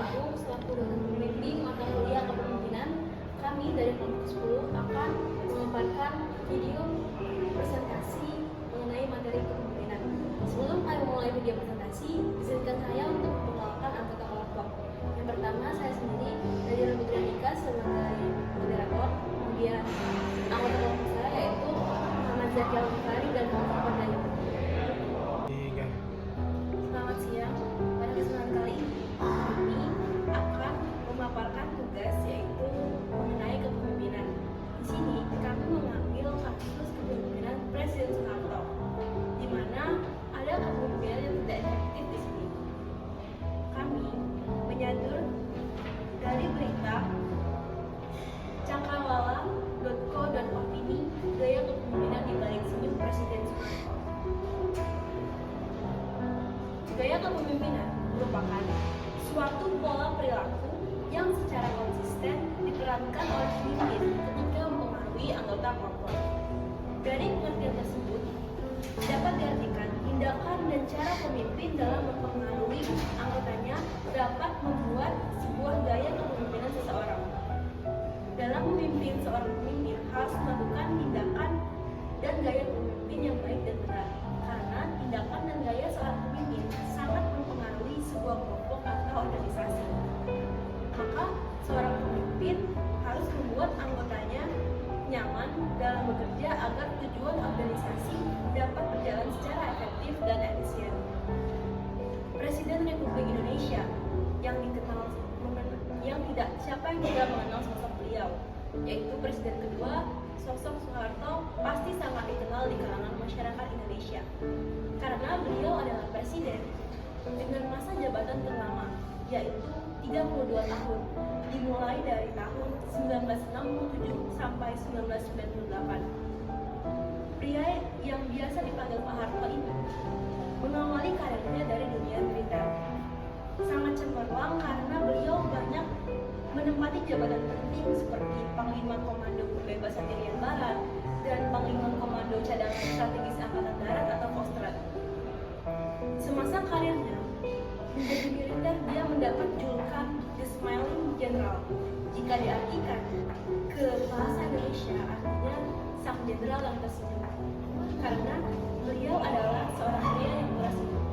Agung selaku pembimbing mata kuliah kepemimpinan. Kami dari kelompok 10 akan memaparkan video presentasi mengenai materi kepemimpinan. Sebelum kami memulai video presentasi, izinkan saya untuk memperkenalkan anggota kelompok. Yang pertama, saya sendiri dari Putri Andika sebagai moderator. Kemudian anggota kelompok saya yaitu Muhammad Zaki Al-Bukhari dan Muhammad Fadli. Selamat siang. Pada kesempatan kali ini, kami akan memaparkan tugas yaitu mengenai kepemimpinan. Di sini kami mengambil kasus kepemimpinan Presiden Soeharto, di mana ada kepemimpinan yang tidak efektif di sini. Kami menyadur dari berita cakrawala.co.opini gaya kepemimpinan di balik senyum Presiden Soeharto. Gaya kepemimpinan merupakan suatu pola perilaku yang secara konsisten diperankan oleh pemimpin ketika mempengaruhi anggota kelompok. Dari pengertian tersebut, dapat diartikan tindakan dan cara pemimpin dalam mempengaruhi anggotanya dapat membuat sebuah gaya kepemimpinan seseorang. Dalam memimpin, seorang pemimpin harus melakukan tindakan dan gaya pemimpin yang baik dan benar, karena tindakan dan gaya seorang pemimpin sangat mempengaruhi sebuah kelompok atau organisasi. Maka seorang pemimpin harus membuat anggotanya nyaman dalam bekerja agar tujuan organisasi dapat berjalan secara efektif dan efisien. Presiden Republik Indonesia yang tidak siapa yang tidak mengenal sosok beliau, yaitu Presiden kedua, sosok Soeharto pasti sangat dikenal di kalangan masyarakat Indonesia karena beliau adalah presiden dengan masa jabatan terlama, yaitu 32 tahun, dimulai dari tahun 1967 sampai 1998. Pria yang biasa dipanggil Pak Harto ini mengawali karirnya dari dunia militer. Sangat cemerlang karena beliau banyak menempati jabatan penting seperti Panglima Komando Pembebasan Irian Barat dan Panglima Komando Cadangan Strategis Angkatan Darat atau Kostrad. Semasa karirnya menjadi militer, dia mendapat julukan The Smiling General. Jika diartikan ke bahasa Indonesia, artinya sang jenderal yang tersenyum, karena beliau adalah seorang pria yang bersenyum.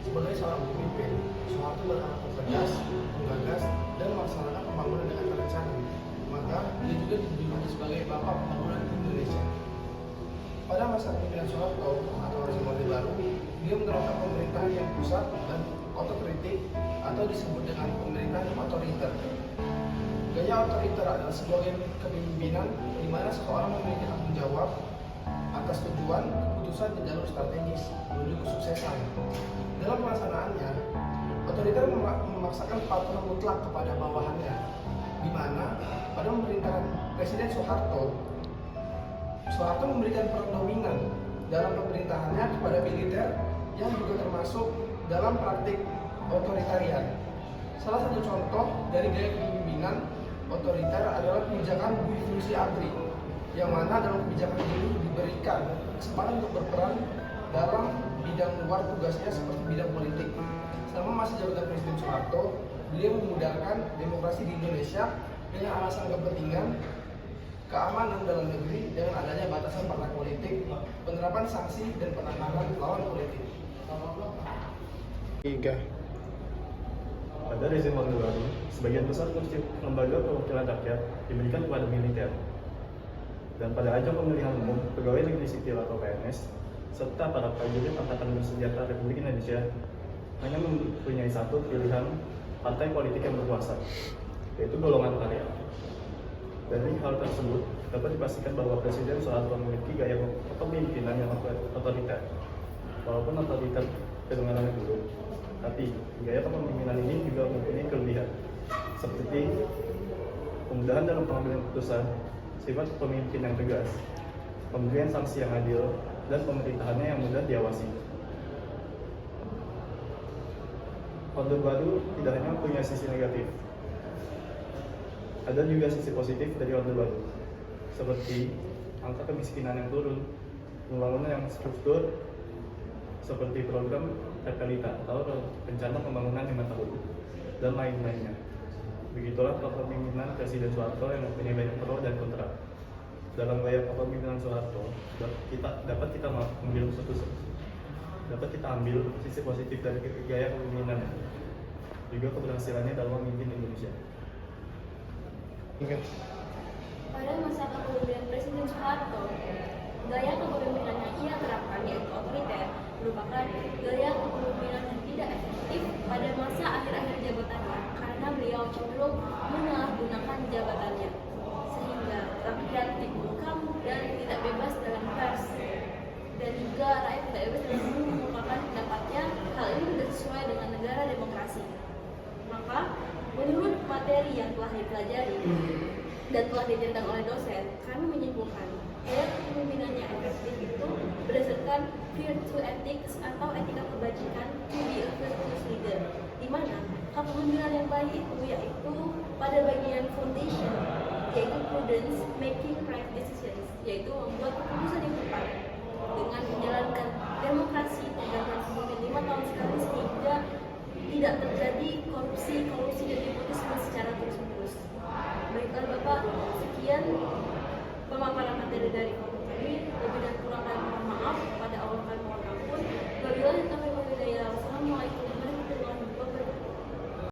Sebagai seorang pemimpin, Soeharto berharap tegas, menggagas, dan melaksanakan pembangunan dengan terencana. Maka dia juga dijuluki sebagai Bapak Pembangunan Indonesia. Pada masa kepemimpinan Soeharto atau rezim Orde Baru, dia menerapkan pemerintahan yang pusat dan otokritik atau disebut dengan pemerintahan otoriter. Gaya otoriter adalah sebuah kepemimpinan di mana seseorang memiliki tanggung jawab atas tujuan, keputusan, dan jalur strategis menuju kesuksesan. Dalam pelaksanaannya, otoriter memaksakan patuhan mutlak kepada bawahannya, di mana pada pemerintahan Presiden Soeharto memberikan peran dominan dalam pemerintahannya kepada militer yang juga termasuk dalam praktik otoritarian. Salah satu contoh dari gaya kepemimpinan otoriter adalah kebijakan Budi Fungsi ABRI, yang mana dalam kebijakan ini diberikan kesempatan untuk berperan dalam bidang luar tugasnya seperti bidang politik. Selama masa jabatan Presiden Soeharto, beliau memudahkan demokrasi di Indonesia dengan alasan kepentingan keamanan dalam negeri dengan adanya batasan partai politik, penerapan sanksi, dan penanganan lawan politik. 3. Pada rezim Orde Baru, sebagian besar kursi lembaga perwakilan rakyat diberikan kepada militer. Dan pada ajang pemilihan umum, pegawai negeri sipil atau PNS, serta para prajurit Angkatan Bersenjata Republik Indonesia hanya mempunyai satu pilihan partai politik yang berkuasa, yaitu golongan karya. Dari hal tersebut, dapat dipastikan bahwa Presiden Soeharto memiliki gaya kepemimpinan yang otoriter. Walaupun otoriter kedengarannya buruk, tapi gaya kepemimpinan ini juga mempunyai kelebihan, seperti kemudahan dalam pengambilan keputusan, sifat pemimpin yang tegas, pemberian sanksi yang adil, dan pemerintahannya yang mudah diawasi. Orde Baru tidak hanya punya sisi negatif, ada juga sisi positif dari Orde Baru, seperti angka kemiskinan yang turun, pembangunan yang struktur, seperti program TPLITA atau Rencana Pembangunan 5 Tahun, dan lain-lainnya. Begitulah kepemimpinan Presiden Soeharto yang mempunyai banyak pro dan kontra. Dalam gaya kepemimpinan Soeharto, dapat kita ambil sisi positif dari gaya kepemimpinannya, juga keberhasilannya dalam memimpin Indonesia. Pada masa kepemimpinan Presiden Soeharto, gaya kepemimpinan yang ia terapkan yaitu otoriter merupakan gaya kepemimpinan yang tidak efektif pada masa akhir-akhir jabatannya karena beliau cenderung menyalahgunakan jabatannya sehingga rakyat dibungkam dan tidak bebas dalam pers, dan juga rakyat tidak bebas dalam mengungkapkan pendapatnya. Hal ini tidak sesuai dengan negara demokrasi. Maka menurut materi yang telah dipelajari dan telah diajarkan oleh dosen, kami menyimpulkan gaya kepemimpinannya efektif itu berdasarkan virtue ethics atau etika kebajikan to be a virtuous leader, di mana kepemimpinan yang baik itu yaitu pada bagian foundation, yaitu prudence, making right decisions, yaitu membuat keputusan yang tepat dengan menjalankan demokrasi dan pemimpin 5 tahun sekali sehingga tidak terjadi korupsi dan nepotisme secara terus-menerus. Baiklah Bapak, sekian pemaparan materi dari